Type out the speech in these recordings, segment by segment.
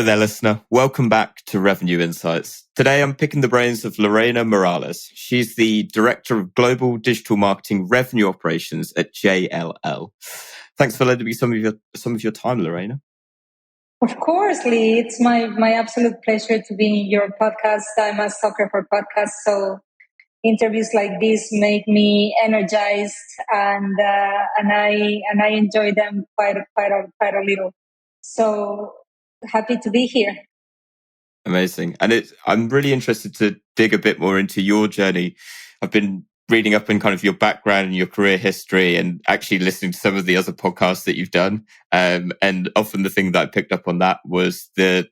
there, listener. Welcome back to Revenue Insights. Today, I'm picking the brains of Lorena Morales. She's the Director of Global Digital Marketing Revenue Operations at JLL. Thanks for lending me some of your time, Lorena. Of course, Lee. It's my absolute pleasure to be in your podcast. I'm a sucker for podcasts, so interviews like this make me energized, and I enjoy them quite a little. So happy to be here. Amazing. And I'm really interested to dig a bit more into your journey. I've been reading up on kind of your background and your career history and actually listening to some of the other podcasts that you've done. And often the thing that I picked up on that was the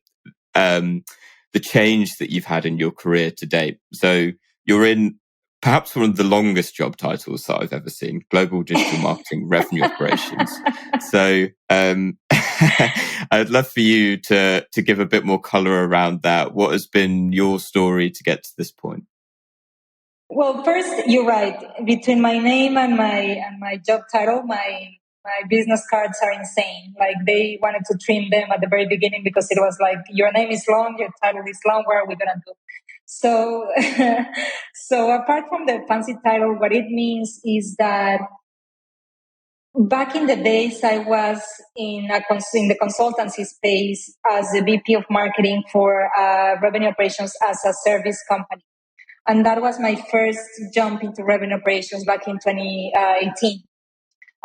change that you've had in your career to date. So you're in perhaps one of the longest job titles that I've ever seen, Global Digital Marketing Revenue Operations. So I'd love for you to give a bit more color around that. What has been your story to get to this point? Well, first, you're right. Between my name and my job title, my business cards are insane. Like, they wanted to trim them at the very beginning because it was like, your name is long, your title is long, what are we gonna do? So, so apart from the fancy title, what it means is that back in the days, I was in the consultancy space as a VP of marketing for revenue operations as a service company. And that was my first jump into revenue operations back in 2018.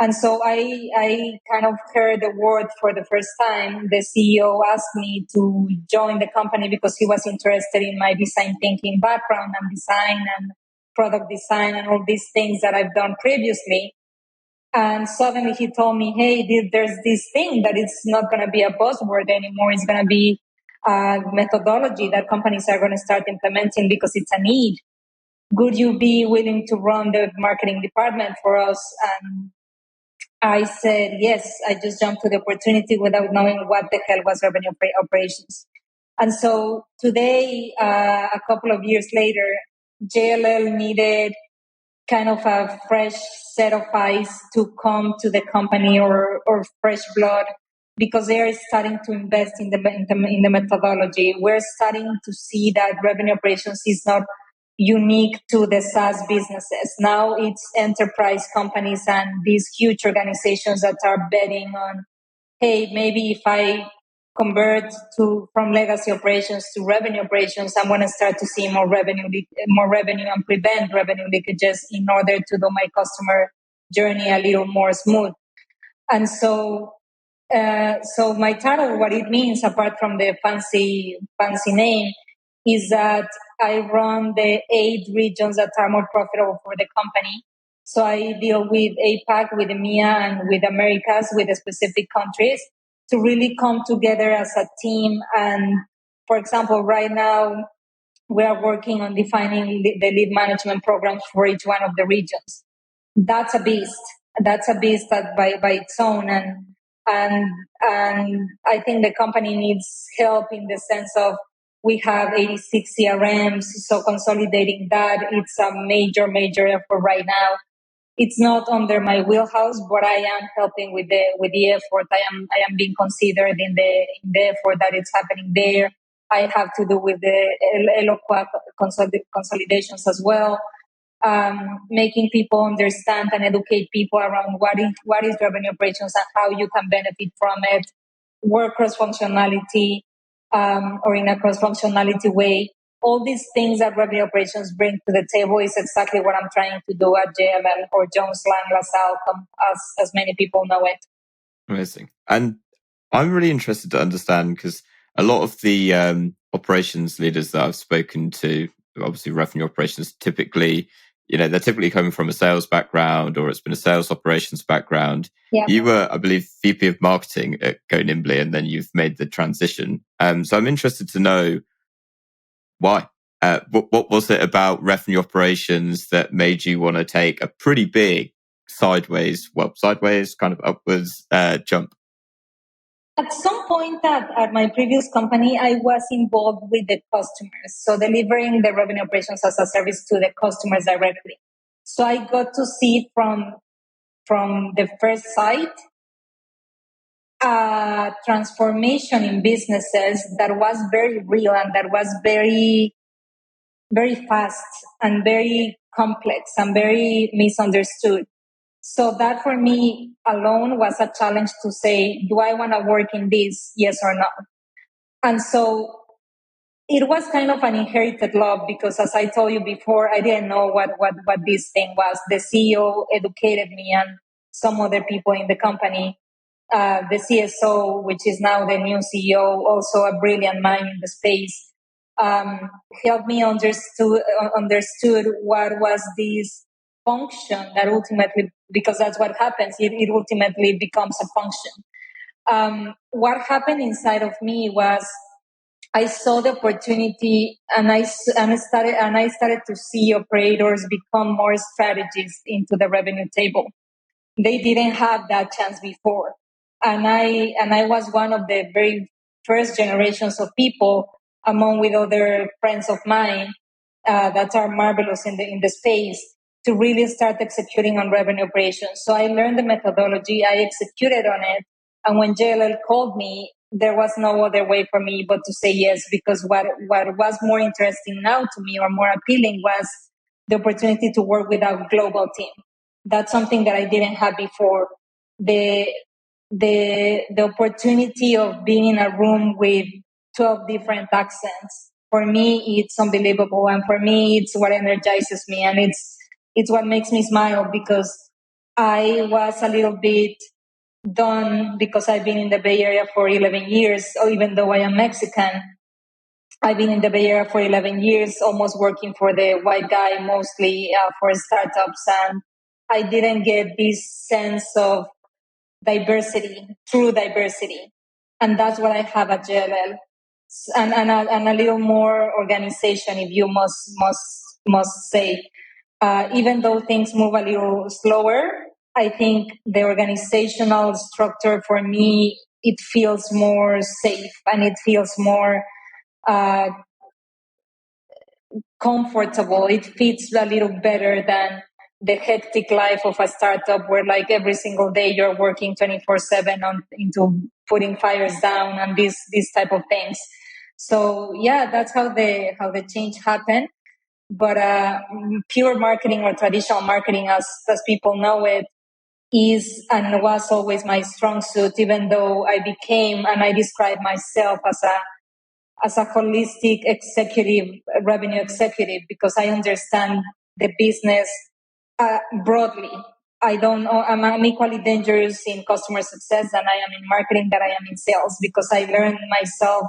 And so I kind of heard the word for the first time. The CEO asked me to join the company because he was interested in my design thinking background and design and product design and all these things that I've done previously. And suddenly he told me, hey, there's this thing that it's not going to be a buzzword anymore. It's going to be a methodology that companies are going to start implementing because it's a need. Would you be willing to run the marketing department for us? And I said, yes. I just jumped to the opportunity without knowing what the hell was revenue operations. And so today, a couple of years later, JLL needed kind of a fresh set of eyes to come to the company, or fresh blood, because they are starting to invest in the methodology. We're starting to see that revenue operations is not unique to the SaaS businesses. Now it's enterprise companies and these huge organizations that are betting on, hey, maybe if I convert from legacy operations to revenue operations, I'm going to start to see more revenue and prevent revenue leakages in order to do my customer journey a little more smooth. And so my title, what it means, apart from the fancy name, is that I run the 8 regions that are more profitable for the company. So I deal with APAC, with EMEA, and with Americas, with the specific countries, to really come together as a team. And for example, right now, we are working on defining the lead management programs for each one of the regions. That's a beast. That's a beast that by its own. And I think the company needs help in the sense of, we have 86 CRMs, so consolidating that, it's a major effort right now. It's not under my wheelhouse, but I am helping with the effort. I am being considered in the effort that is happening there. I have to do with the Eloqua consolidations as well. Making people understand and educate people around what is revenue operations and how you can benefit from it, work cross-functionality, or in a cross-functionality way. All these things that revenue operations bring to the table is exactly what I'm trying to do at JLL, or Jones Lang LaSalle, as many people know it. Amazing. And I'm really interested to understand, because a lot of the operations leaders that I've spoken to, obviously revenue operations, typically, they're typically coming from a sales background, or it's been a sales operations background. Yeah. You were, I believe, VP of marketing at Go Nimbly, and then you've made the transition. So I'm interested to know why. What was it about revenue operations that made you want to take a pretty big sideways, kind of upwards jump? At some point at my previous company, I was involved with the customers, so delivering the revenue operations as a service to the customers directly. So I got to see from the first sight transformation in businesses that was very real and that was very, very fast and very complex and very misunderstood. So that for me alone was a challenge to say, do I want to work in this? Yes or no? And so it was kind of an inherited love because, as I told you before, I didn't know what this thing was. The CEO educated me and some other people in the company. The CSO, which is now the new CEO, also a brilliant mind in the space, um, helped me understood what was this function that ultimately, because that's what happens, it ultimately becomes a function. What happened inside of me was I saw the opportunity, and I started to see operators become more strategists into the revenue table. They didn't have that chance before, and I was one of the very first generations of people, among with other friends of mine, that are marvelous in the space, to really start executing on revenue operations. So I learned the methodology, I executed on it, and when JLL called me, there was no other way for me but to say yes, because what was more interesting now to me, or more appealing, was the opportunity to work with a global team. That's something that I didn't have before. The the opportunity of being in a room with 12 different accents, for me it's unbelievable, and for me it's what energizes me, and it's what makes me smile, because I was a little bit done, because I've been in the Bay Area for 11 years, or even though I am Mexican, I've been in the Bay Area for 11 years, almost working for the white guy, mostly for startups. And I didn't get this sense of diversity, true diversity. And that's what I have at JLL. And a little more organization, if you must say. Even though things move a little slower, I think the organizational structure for me, it feels more safe, and it feels more uh, comfortable. It fits a little better than the hectic life of a startup, where like every single day you're working 24/7 on into putting fires down and these type of things. So yeah, that's how the change happened. But pure marketing, or traditional marketing, as people know it, is and was always my strong suit, even though I became, and I describe myself as a holistic executive, revenue executive, because I understand the business broadly. I don't know, I'm equally dangerous in customer success than I am in marketing, that I am in sales, because I learned myself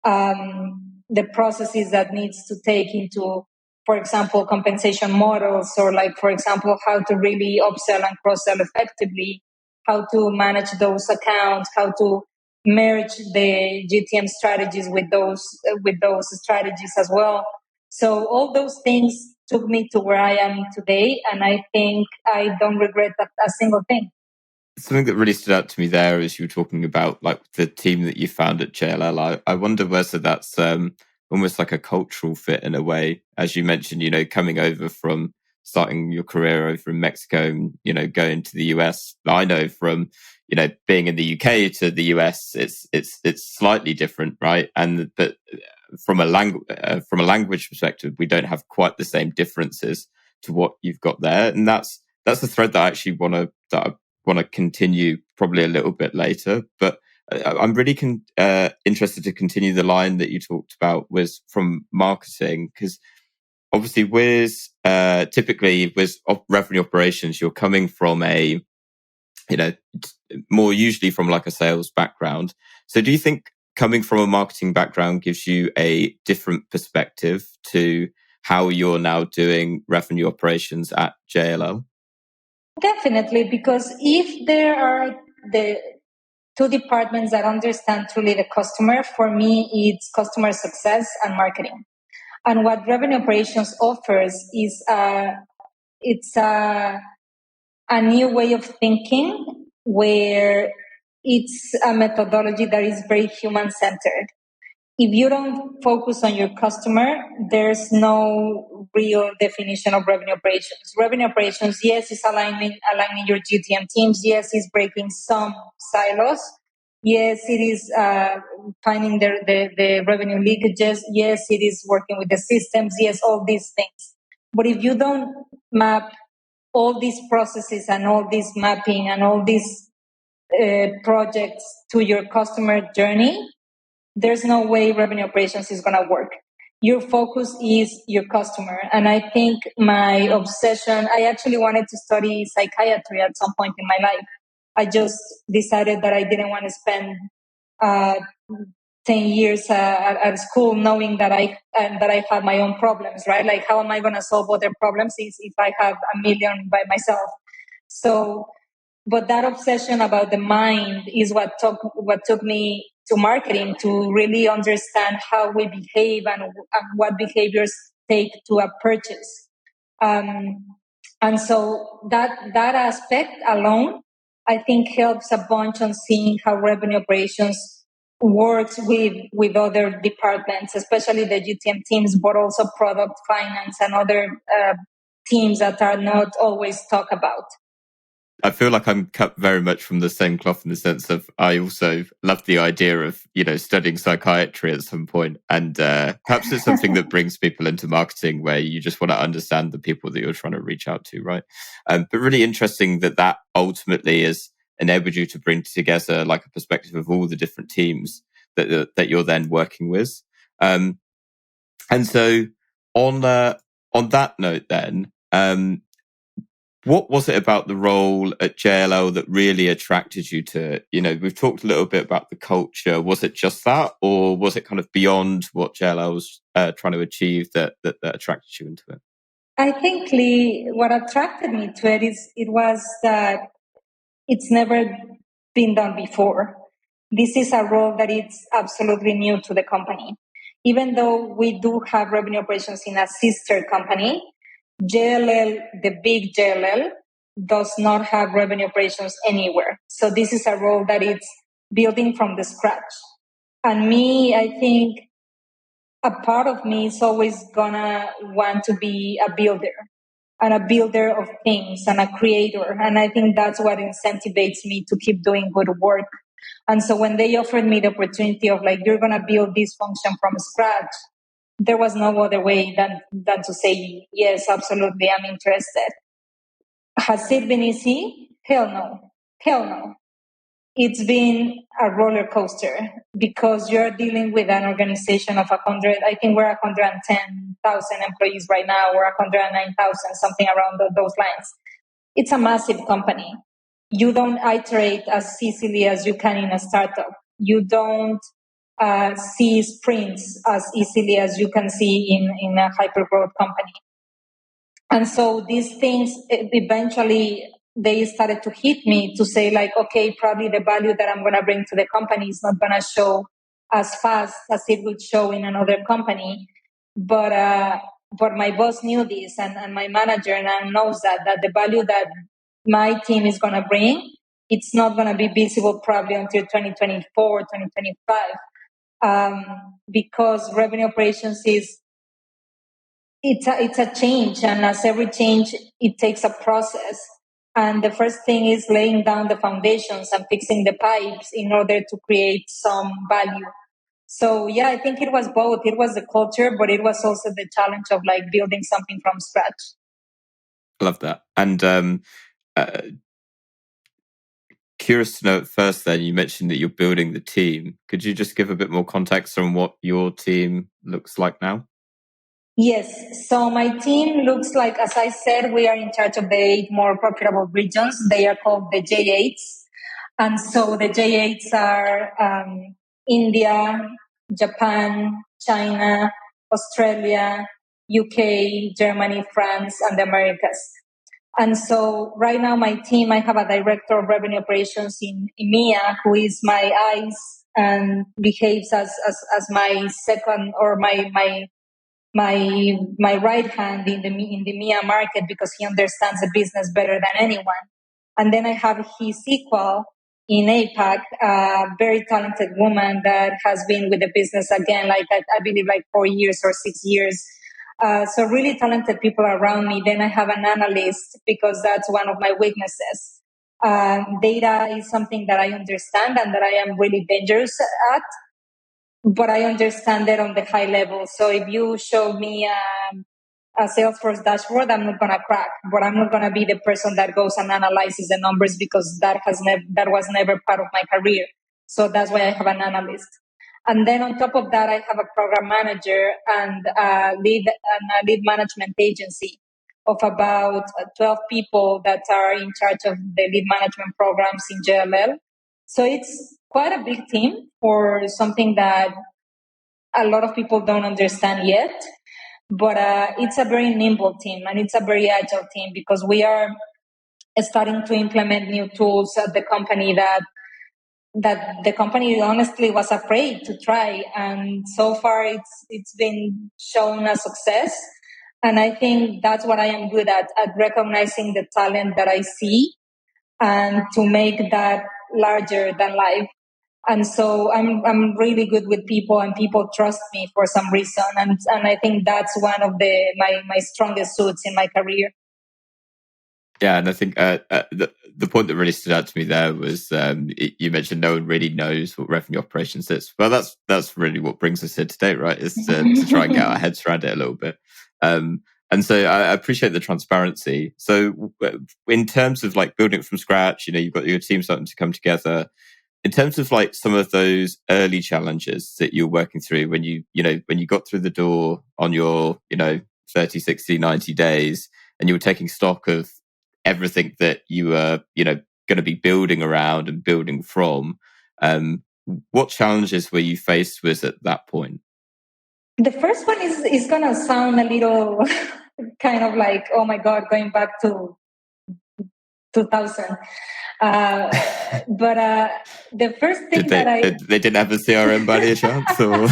the processes that needs to take into, for example, compensation models, or like, for example, how to really upsell and cross-sell effectively, how to manage those accounts, how to merge the GTM strategies with those strategies as well. So all those things took me to where I am today, and I think I don't regret a single thing. Something that really stood out to me there is you were talking about like the team that you found at JLL. I wonder whether that's almost like a cultural fit in a way, as you mentioned. Coming over from starting your career over in Mexico, and going to the US. I know from being in the UK to the US, it's slightly different, right? And but from a language perspective, we don't have quite the same differences to what you've got there, and that's the thread that I actually want to continue probably a little bit later. But I'm really interested to continue the line that you talked about was from marketing, because obviously with typically with revenue operations, you're coming from a you know more usually from like a sales background. So do you think coming from a marketing background gives you a different perspective to how you're now doing revenue operations at JLL? Definitely, because if there are the two departments that understand truly the customer, for me, it's customer success and marketing. And what revenue operations offers is it's a new way of thinking, where it's a methodology that is very human centered. If you don't focus on your customer, there's no real definition of revenue operations. Revenue operations, yes, is aligning your GTM teams. Yes, is breaking some silos, Yes, it is finding the revenue leakages. Yes, it is working with the systems. Yes, all these things. But if you don't map all these processes and all this mapping and all these projects to your customer journey, there's no way revenue operations is going to work. Your focus is your customer. And I think my obsession, I actually wanted to study psychiatry at some point in my life. I just decided that I didn't want to spend uh, 10 years at school knowing that I have my own problems, right? Like, how am I going to solve other problems if I have a million by myself? So, but that obsession about the mind is what took me to marketing, to really understand how we behave and what behaviors take to a purchase. Um, and so that aspect alone, I think, helps a bunch on seeing how revenue operations works with other departments, especially the GTM teams, but also product, finance, and other teams that are not always talked about. I feel like I'm cut very much from the same cloth in the sense of I also love the idea of, studying psychiatry at some point. And perhaps it's something that brings people into marketing where you just want to understand the people that you're trying to reach out to, right? But really interesting that ultimately has enabled you to bring together like a perspective of all the different teams that you're then working with. And so on that note then, what was it about the role at JLL that really attracted you to it? We've talked a little bit about the culture. Was it just that, or was it kind of beyond what JLL was trying to achieve that attracted you into it? I think, Lee, what attracted me to it was that it's never been done before. This is a role that is absolutely new to the company. Even though we do have revenue operations in a sister company, JLL, the big JLL, does not have revenue operations anywhere. So this is a role that it's building from the scratch. And me, I think a part of me is always gonna want to be a builder and a builder of things and a creator. And I think that's what incentivizes me to keep doing good work. And so when they offered me the opportunity of like, you're gonna build this function from scratch, there was no other way than to say, yes, absolutely, I'm interested. Has it been easy? Hell no. Hell no. It's been a roller coaster because you're dealing with an organization of 100, I think we're 110,000 employees right now, or 109,000, something around those lines. It's a massive company. You don't iterate as easily as you can in a startup. You don't see sprints as easily as you can see in a hyper growth company. And so these things eventually they started to hit me to say like, okay, probably the value that I'm going to bring to the company is not going to show as fast as it would show in another company. But my boss knew this, and my manager now knows that the value that my team is going to bring, it's not going to be visible probably until 2024, 2025, because revenue operations is it's a change, and as every change it takes a process, and the first thing is laying down the foundations and fixing the pipes in order to create some value. So yeah, I think it was both. It was the culture, but it was also the challenge of like building something from scratch. Love that. And uh, curious to know at first then, you mentioned that you're building the team. Could you just give a bit more context on what your team looks like now? Yes. So my team looks like, as I said, we are in charge of the 8 more profitable regions. They are called the J8s. And so the J8s are India, Japan, China, Australia, UK, Germany, France, and the Americas. And so right now my team, I have a director of revenue operations in EMEA who is my eyes and behaves as my second, or my right hand in the MIA market, because he understands the business better than anyone. And then I have his equal in APAC, a very talented woman that has been with the business again, like I believe like 4 years or 6 years. So really talented people around me. Then I have an analyst because that's one of my weaknesses. Data is something that I understand and that I am really dangerous at, but I understand it on the high level. So if you show me a Salesforce dashboard, I'm not gonna crack, but I'm not gonna be the person that goes and analyzes the numbers because that was never part of my career. So that's why I have an analyst. And then on top of that, I have a program manager and a lead management agency of about 12 people that are in charge of the lead management programs in JLL. So it's quite a big team for something that a lot of people don't understand yet. But it's a very nimble team and it's a very agile team because we are starting to implement new tools at the company that the company honestly was afraid to try, and so far it's been shown a success. And I think that's what I am good at recognizing the talent that I see and to make that larger than life. And so I'm really good with people and people trust me for some reason, and I think that's one of my strongest suits in my career. Yeah, and I think the point that really stood out to me there was you mentioned no one really knows what revenue operations is. Well, that's really what brings us here today, right? Is to try and get our heads around it a little bit. And so I appreciate the transparency. So in terms of like building it from scratch, you've got your team starting to come together. In terms of like some of those early challenges that you're working through when when you got through the door on your 30, 60, 90 days, and you were taking stock of everything that you were going to be building around and building from, what challenges were you faced with at that point? The first one is gonna sound a little kind of like, oh my god, going back to 2000. But the first thing that I they didn't have a CRM by any chance, or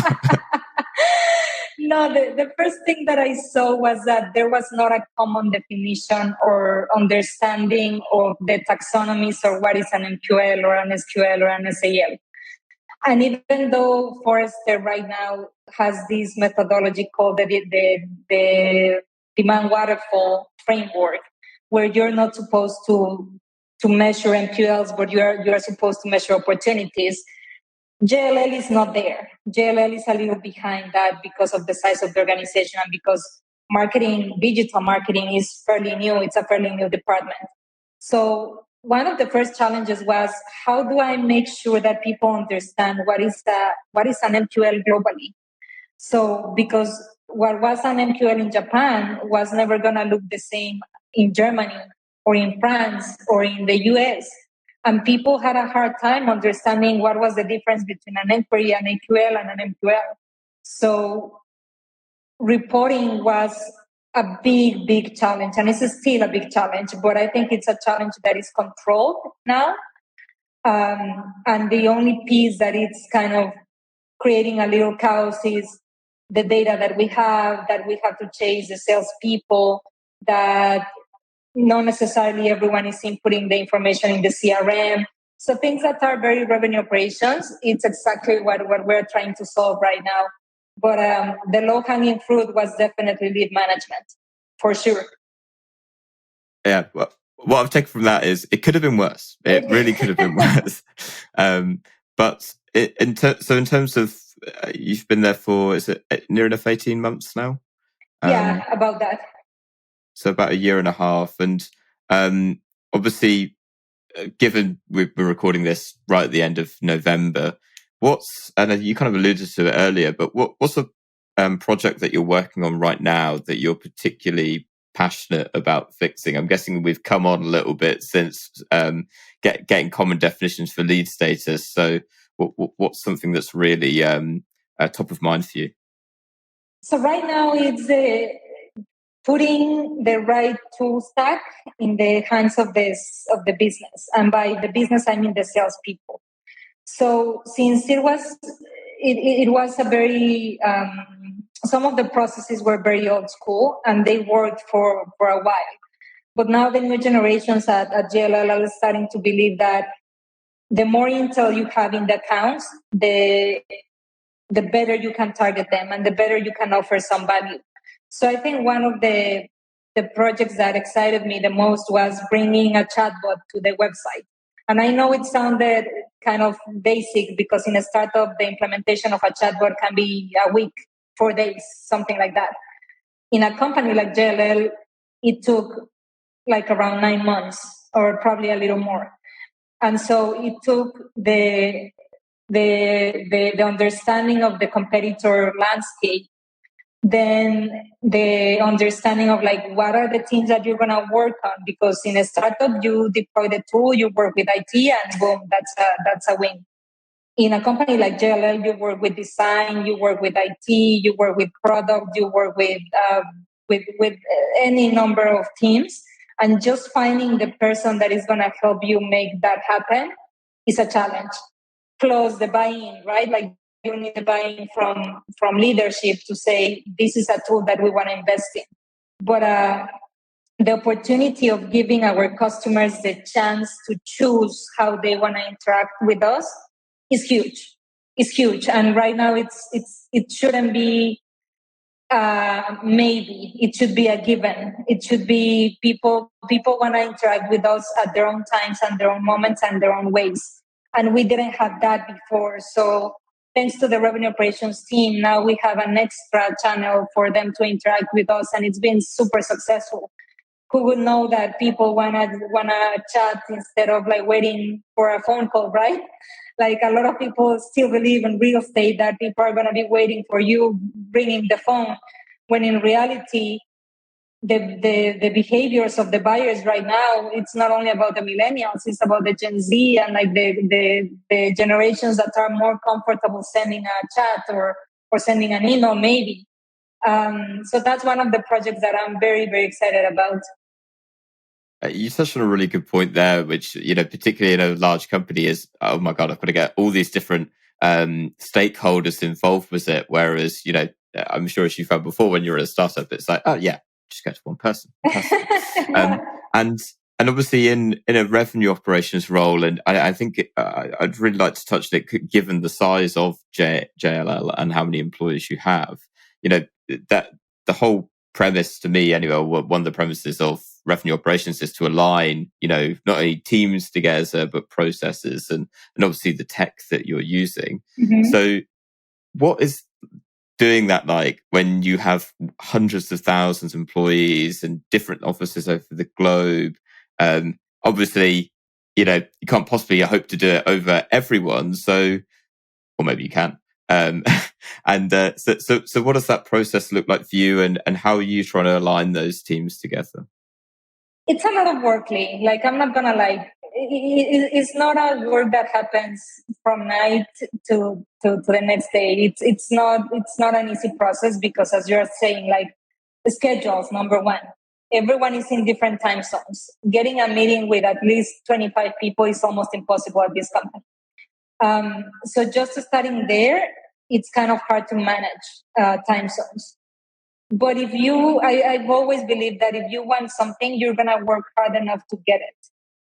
no, the first thing that I saw was that there was not a common definition or understanding of the taxonomies or what is an MQL or an SQL or an SAL. And even though Forrester right now has this methodology called the demand waterfall framework, where you're not supposed to measure MQLs, but you're supposed to measure opportunities. JLL is not there. JLL is a little behind that because of the size of the organization and because digital marketing is fairly new. It's a fairly new department. So one of the first challenges was, how do I make sure that people understand what is an MQL globally? So because what was an MQL in Japan was never going to look the same in Germany or in France or in the US. And people had a hard time understanding what was the difference between an inquiry, an AQL, and an MQL. So reporting was a big, big challenge, and it's still a big challenge, but I think it's a challenge that is controlled now. And the only piece that it's kind of creating a little chaos is the data that we have to chase the salespeople, that not necessarily everyone is inputting the information in the CRM. So things that are very revenue operations, it's exactly what we're trying to solve right now. But the low-hanging fruit was definitely lead management, for sure. Yeah, well, what I've taken from that is it could have been worse. It really could have been worse. But in terms of you've been there for, is it near enough 18 months now? Yeah, about that. So about a year and a half. And obviously, given we're recording this right at the end of November, and you kind of alluded to it earlier, but what's the project that you're working on right now that you're particularly passionate about fixing? I'm guessing we've come on a little bit since getting common definitions for lead status. So what's something that's really top of mind for you? So right now it's putting the right tool stack in the hands of the business, and by the business I mean the salespeople. So since it was a very some of the processes were very old school and they worked for a while, but now the new generations at JLL are starting to believe that the more intel you have in the accounts, the better you can target them and the better you can offer some value. So I think one of the the projects that excited me the most was bringing a chatbot to the website. And I know it sounded kind of basic because in a startup, the implementation of a chatbot can be a week, 4 days, something like that. In a company like JLL, it took like around 9 months or probably a little more. And so it took the understanding of the competitor landscape, then the understanding of like what are the teams that you're gonna work on, because in a startup you deploy the tool, you work with IT, and boom, that's a win. In a company like JLL, you work with design, you work with IT, you work with product, you work with any number of teams, and just finding the person that is gonna help you make that happen is a challenge. Plus the buy-in, right? Like you need the buy-in from leadership to say this is a tool that we want to invest in. But the opportunity of giving our customers the chance to choose how they want to interact with us is huge. It's huge, and right now it shouldn't be maybe. It should be a given. It should be people want to interact with us at their own times and their own moments and their own ways, and we didn't have that before. So thanks to the revenue operations team, now we have an extra channel for them to interact with us, and it's been super successful. Who would know that people wanna chat instead of like waiting for a phone call, right? Like a lot of people still believe in real estate that people are gonna be waiting for you bringing the phone, when in reality, the behaviors of the buyers right now, it's not only about the millennials, it's about the Gen Z and like the generations that are more comfortable sending a chat or sending an email maybe. So that's one of the projects that I'm very, very excited about. You touched on a really good point there, which, particularly in a large company is, oh my God, I've got to get all these different stakeholders involved with it. Whereas, I'm sure as you found before when you were at a startup, it's like, oh yeah, just go to one person. Yeah. And obviously in a revenue operations role, and I think I'd really like to touch on it, given the size of JLL and how many employees you have, that the whole premise to me anyway, one of the premises of revenue operations is to align, not only teams together, but processes and obviously the tech that you're using. Mm-hmm. So what is doing that like when you have hundreds of thousands of employees and different offices over the globe? Obviously, you can't possibly hope to do it over everyone. So, or maybe you can. And so what does that process look like for you, and how are you trying to align those teams together? It's a lot of work, Lee. Like, I'm not gonna lie. It's not a work that happens from night to the next day. It's not an easy process because, as you're saying, like the schedules. Number one, everyone is in different time zones. Getting a meeting with at least 25 people is almost impossible at this company. So just starting there, it's kind of hard to manage time zones. But I've always believed that if you want something, you're going to work hard enough to get it.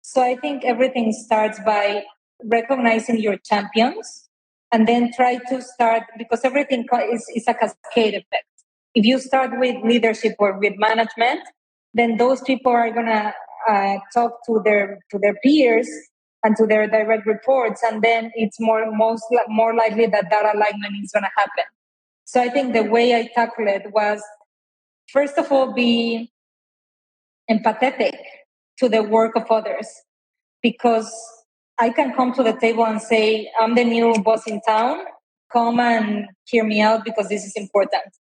So I think everything starts by recognizing your champions and then try to start, because everything is a cascade effect. If you start with leadership or with management, then those people are going to talk to their peers and to their direct reports. And then it's more likely that alignment is going to happen. So I think the way I tackled it was, first of all, be empathetic to the work of others, because I can come to the table and say, I'm the new boss in town, come and hear me out because this is important.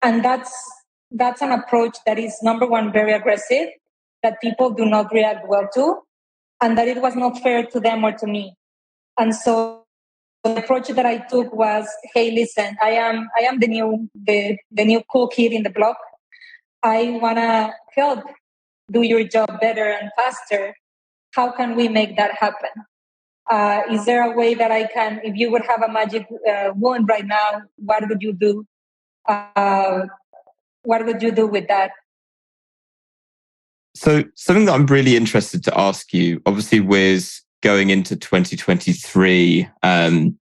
And that's an approach that is, number one, very aggressive, that people do not react well to, and that it was not fair to them or to me. And so the approach that I took was, hey, listen, I am the new cool kid in the block. I wanna help do your job better and faster. How can we make that happen? Is there a way that I can, if you would have a magic wand right now, what would you do? What would you do with that? So something that I'm really interested to ask you, obviously, with going into 2023, and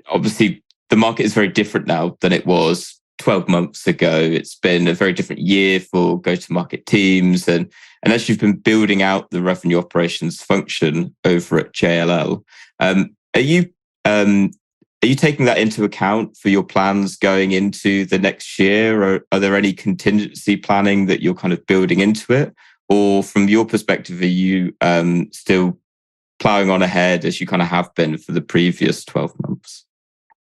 obviously the market is very different now than it was 12 months ago. It's been a very different year for go-to-market teams. And as you've been building out the revenue operations function over at JLL, are you taking that into account for your plans going into the next year? Or are there any contingency planning that you're kind of building into it? Or from your perspective, are you still plowing on ahead as you kind of have been for the previous 12 months?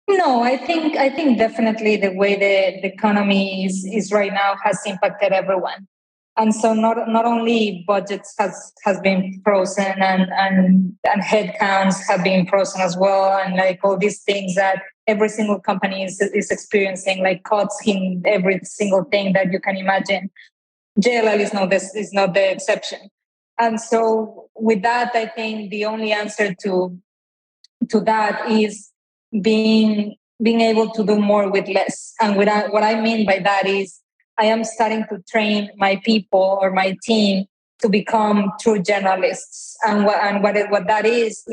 No, I think definitely the way the economy is right now has impacted everyone. And so not only budgets has been frozen and headcounts have been frozen as well, and like all these things that every single company is experiencing, like cuts in every single thing that you can imagine. JLL is not the exception. And so with that, I think the only answer to that is being able to do more with less. And what I mean by that is I am starting to train my people or my team to become true generalists. And what that is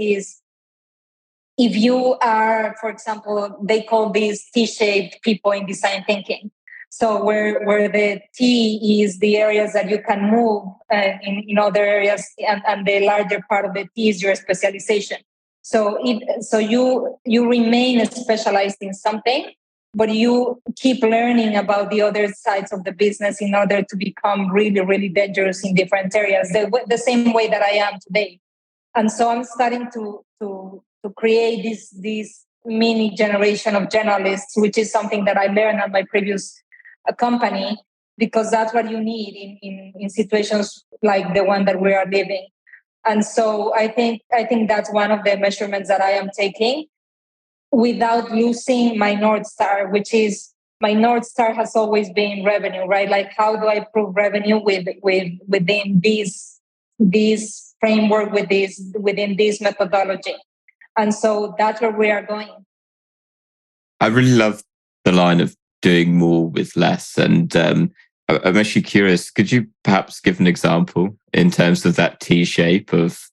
if you are, for example, they call these T-shaped people in design thinking. So where the T is the areas that you can move in other areas, and the larger part of the T is your specialization. So you remain specialized in something, but you keep learning about the other sides of the business in order to become really, really dangerous in different areas, the same way that I am today. And so I'm starting to create this mini generation of journalists, which is something that I learned at my previous company, because that's what you need in situations like the one that we are living. And so I think that's one of the measurements that I am taking without losing my North Star, which is my North Star has always been revenue, right? Like how do I prove revenue within this framework, within this methodology? And so that's where we are going. I really love the line of doing more with less. And I'm actually curious, could you perhaps give an example in terms of that T shape of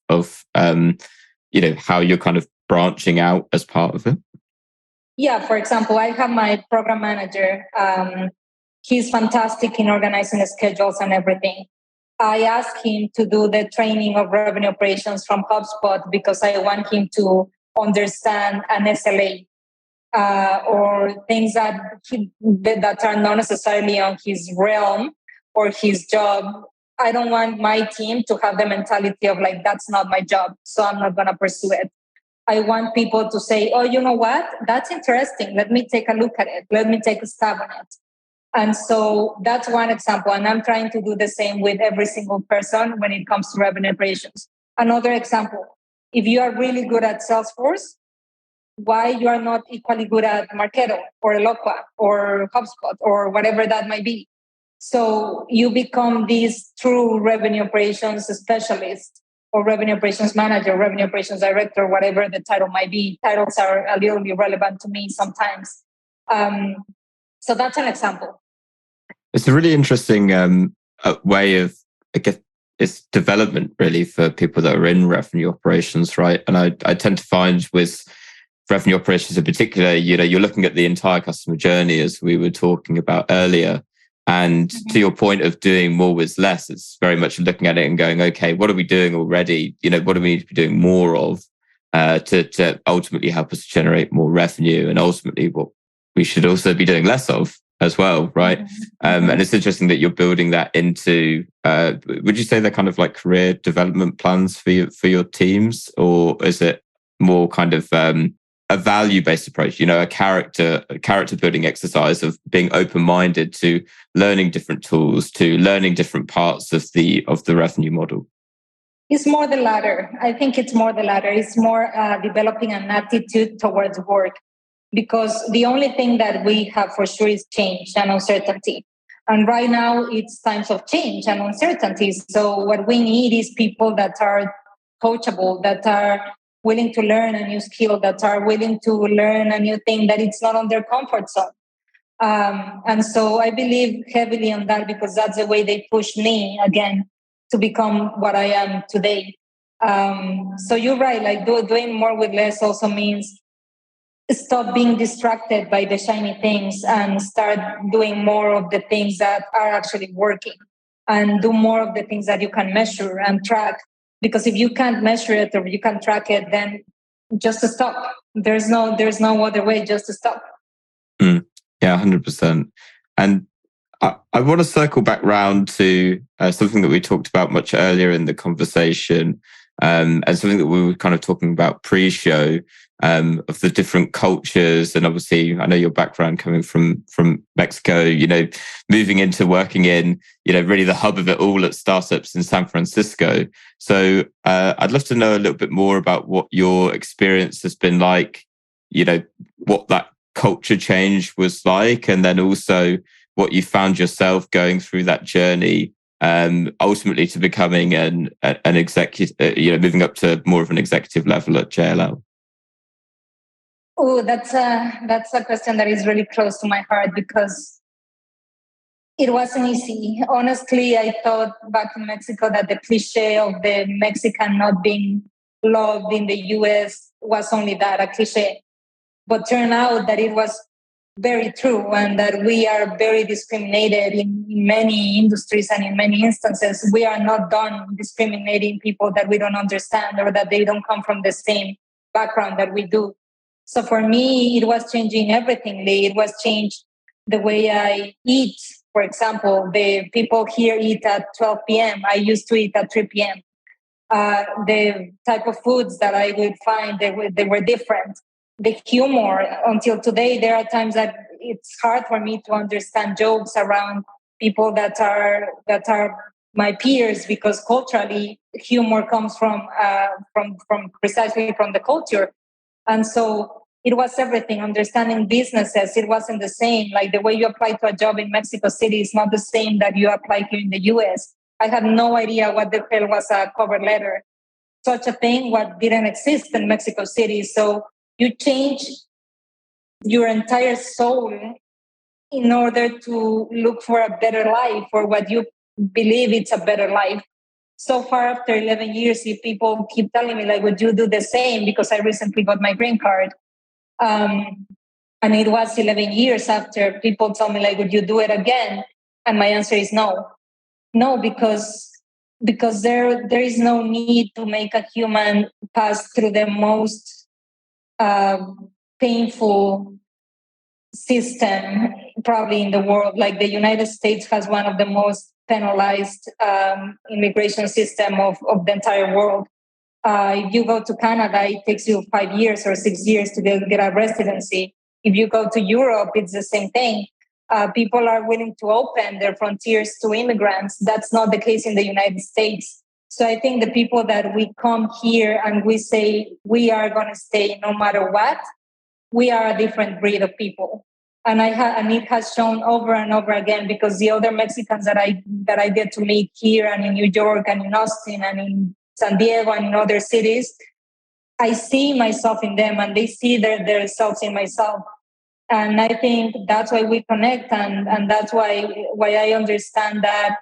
how you're kind of branching out as part of it? Yeah, for example, I have my program manager. He's fantastic in organizing the schedules and everything. I asked him to do the training of revenue operations from HubSpot because I want him to understand an SLA or things that are not necessarily on his realm or his job. I don't want my team to have the mentality of like, that's not my job, so I'm not going to pursue it. I want people to say, oh, you know what? That's interesting. Let me take a look at it. Let me take a stab on it. And so that's one example. And I'm trying to do the same with every single person when it comes to revenue operations. Another example, if you are really good at Salesforce, why you are not equally good at Marketo or Eloqua or HubSpot or whatever that might be. So you become this true revenue operations specialist or revenue operations manager, revenue operations director, whatever the title might be. Titles are a little irrelevant to me sometimes. So that's an example. It's a really interesting way of, I guess, it's development really for people that are in revenue operations, right? And I tend to find with revenue operations in particular, you're looking at the entire customer journey as we were talking about earlier. And to your point of doing more with less, it's very much looking at it and going, okay, what are we doing already? What do we need to be doing more of to ultimately help us generate more revenue, and ultimately what we should also be doing less of as well, right? And it's interesting that you're building that into, would you say they're kind of like career development plans for your teams, or is it more kind of a value-based approach, a character building exercise of being open-minded to learning different tools, to learning different parts of the revenue model? It's more the latter. I think it's more the latter. It's more developing an attitude towards work, because the only thing that we have for sure is change and uncertainty. And right now it's times of change and uncertainty. So what we need is people that are coachable, that are willing to learn a new skill, that are willing to learn a new thing that it's not on their comfort zone. And so I believe heavily on that, because that's the way they push me again to become what I am today. So you're right, like doing more with less also means stop being distracted by the shiny things and start doing more of the things that are actually working, and do more of the things that you can measure and track. Because if you can't measure it or you can't track it, then just to stop. There's no other way, just to stop. Yeah, 100%. And I want to circle back round to something that we talked about much earlier in the conversation, and something that we were kind of talking about pre-show, of the different cultures. And obviously, I know your background coming from Mexico, moving into working in, really the hub of it all at startups in San Francisco. So I'd love to know a little bit more about what your experience has been like, what that culture change was like, and then also what you found yourself going through that journey, ultimately to becoming an executive, moving up to more of an executive level at JLL. Oh, that's a question that is really close to my heart, because it wasn't easy. Honestly, I thought back in Mexico that the cliche of the Mexican not being loved in the US was only that, a cliche. But turned out that it was very true, and that we are very discriminated in many industries, and in many instances we are not done discriminating people that we don't understand, or that they don't come from the same background that we do. So for me, it was changing everything. It was changed the way I eat. For example, the people here eat at 12 p.m. I used to eat at 3 p.m. The type of foods that I would find, they were different. The humor, until today, there are times that it's hard for me to understand jokes around people that are my peers, because culturally humor comes from precisely from the culture. And so it was everything. Understanding businesses, it wasn't the same. Like the way you apply to a job in Mexico City is not the same that you apply here in the US. I had no idea what the hell was a cover letter. Such a thing what didn't exist in Mexico City. So you change your entire soul in order to look for a better life, or what you believe it's a better life. So far, after 11 years, if people keep telling me, like, would you do the same? Because I recently got my green card. And it was 11 years after people told me, like, would you do it again? And my answer is no. No, because there is no need to make a human pass through the most uh, painful system probably in the world. Like the United States has one of the most penalized immigration system of the entire world. If you go to Canada, it takes you 5 years or 6 years to get a residency. If you go to Europe, it's the same thing. People are willing to open their frontiers to immigrants. That's not the case in the United States. So I think the people that we come here and we say we are going to stay no matter what, we are a different breed of people. And and it has shown over and over again, because the other Mexicans that I get to meet here and in New York and in Austin and in San Diego and in other cities, I see myself in them, and they see their selves in myself. And I think that's why we connect, and that's why I understand that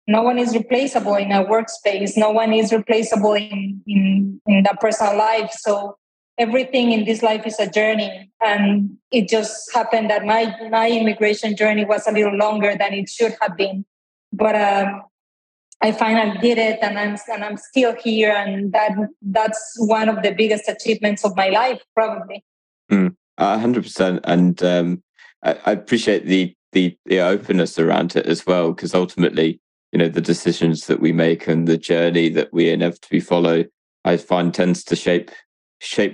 no one is replaceable in a workspace. No one is replaceable in the personal life. So everything in this life is a journey. And it just happened that my immigration journey was a little longer than it should have been. But I finally did it, and I'm still here, and that's one of the biggest achievements of my life, probably. 100%. And I appreciate the openness around it as well, because ultimately, the decisions that we make and the journey that we inevitably follow, I find tends to shape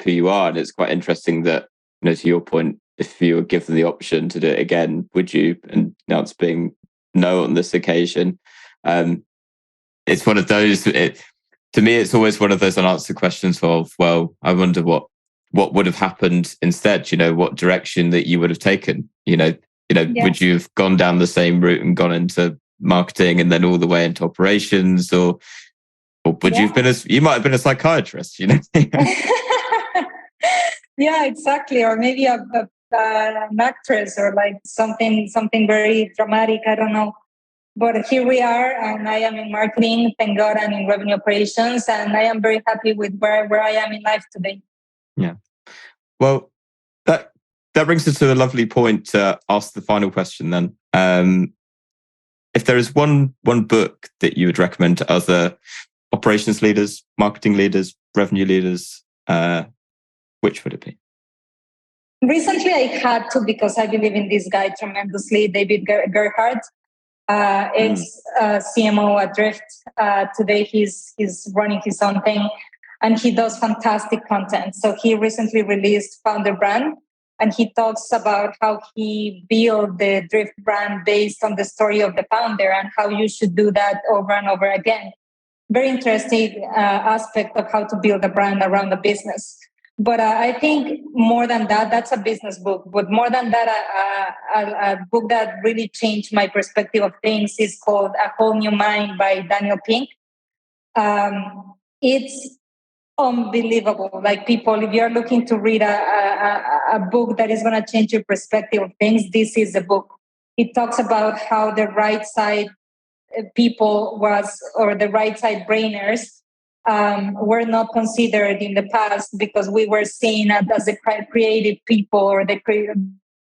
who you are. And it's quite interesting that, to your point, if you were given the option to do it again, would you? And now it's being no on this occasion. It's one of those. To me, it's always one of those unanswered questions of, well, I wonder what would have happened instead. What direction that you would have taken. Yeah. Would you have gone down the same route and gone into marketing and then all the way into operations, or would you have been you might have been a psychiatrist? Yeah, exactly. Or maybe an actress, or like something very dramatic. I don't know. But here we are, and I am in marketing, thank God, and in revenue operations, and I am very happy with where I am in life today. Yeah. Well, That brings us to a lovely point to ask the final question then. If there is one book that you would recommend to other operations leaders, marketing leaders, revenue leaders, which would it be? Recently, I had to, because I believe in this guy tremendously, David Gerhardt. It's CMO at Drift. Today, he's running his own thing, and he does fantastic content. So he recently released Founder Brand, and he talks about how he built the Drift brand based on the story of the founder and how you should do that over and over again. Very interesting aspect of how to build a brand around a business. But I think more than that, that's a business book. But more than that, a book that really changed my perspective of things is called A Whole New Mind by Daniel Pink. It's unbelievable. Like, people, if you're looking to read a book that is going to change your perspective of things, this is the book. It talks about how the right side people was, or the right side brainers, were not considered in the past because we were seen as the creative people, or that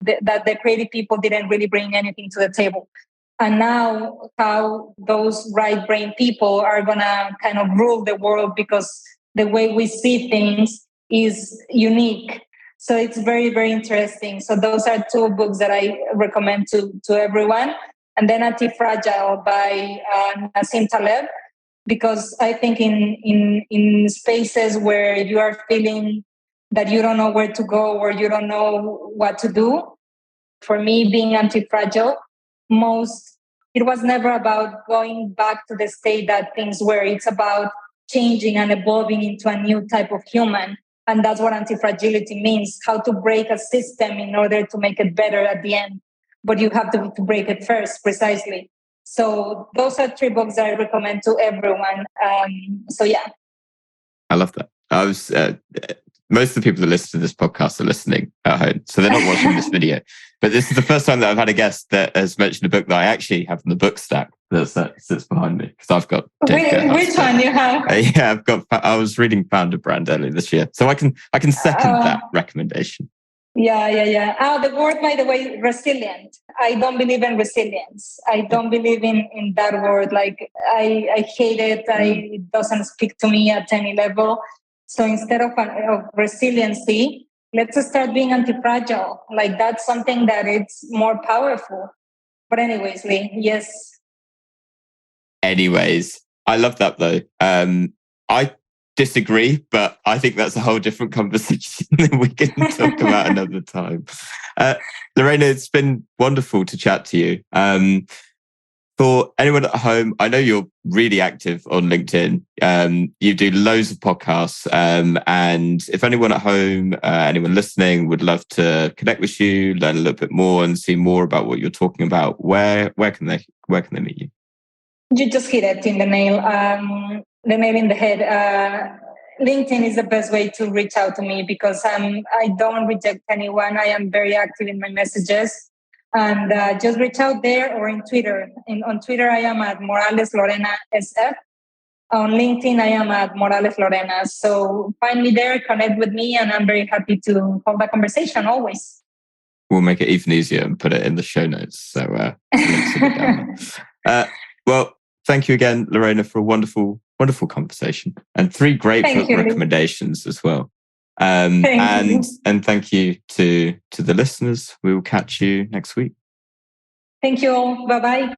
the creative people didn't really bring anything to the table. And now how those right brain people are going to kind of rule the world because the way we see things is unique. So it's very, very interesting. So those are two books that I recommend to everyone. And then Anti-Fragile by Nassim Taleb, because I think in spaces where you are feeling that you don't know where to go or you don't know what to do, for me, being anti-fragile, it was never about going back to the state that things were. It's about changing and evolving into a new type of human. And that's what anti-fragility means, how to break a system in order to make it better at the end. But you have to break it first, precisely. So those are three books that I recommend to everyone. So yeah. I love that. I was most of the people that listen to this podcast are listening at home, so they're not watching this video. But this is the first time that I've had a guest that has mentioned a book that I actually have in the book stack that sits behind me, because I've got. Which one you have? Yeah, I've got. I was reading Founder Brand earlier this year, so I can second that recommendation. Yeah. The word, by the way, resilient. I don't believe in resilience. I don't believe in that word. Like, I hate it. It doesn't speak to me at any level. So instead of resiliency, let's start being anti-fragile. Like, that's something that it's more powerful. But anyways, Lee, yes. Anyways, I love that though. I disagree, but I think that's a whole different conversation that we can talk about another time. Lorena, it's been wonderful to chat to you. For anyone at home, I know you're really active on LinkedIn. You do loads of podcasts. And if anyone at home, anyone listening would love to connect with you, learn a little bit more and see more about what you're talking about, where can they meet you? You just hit it in the nail in the head. LinkedIn is the best way to reach out to me, because I don't reject anyone. I am very active in my messages, and just reach out there, or in Twitter. On Twitter, I am at Morales Lorena SF. On LinkedIn, I am at Morales Lorena. So find me there, connect with me, and I'm very happy to hold that conversation always. We'll make it even easier and put it in the show notes. So well, thank you again, Lorena, for a wonderful conversation and 3 great book recommendations as well. And thank you to the listeners. We will catch you next week. Thank you all. Bye-bye.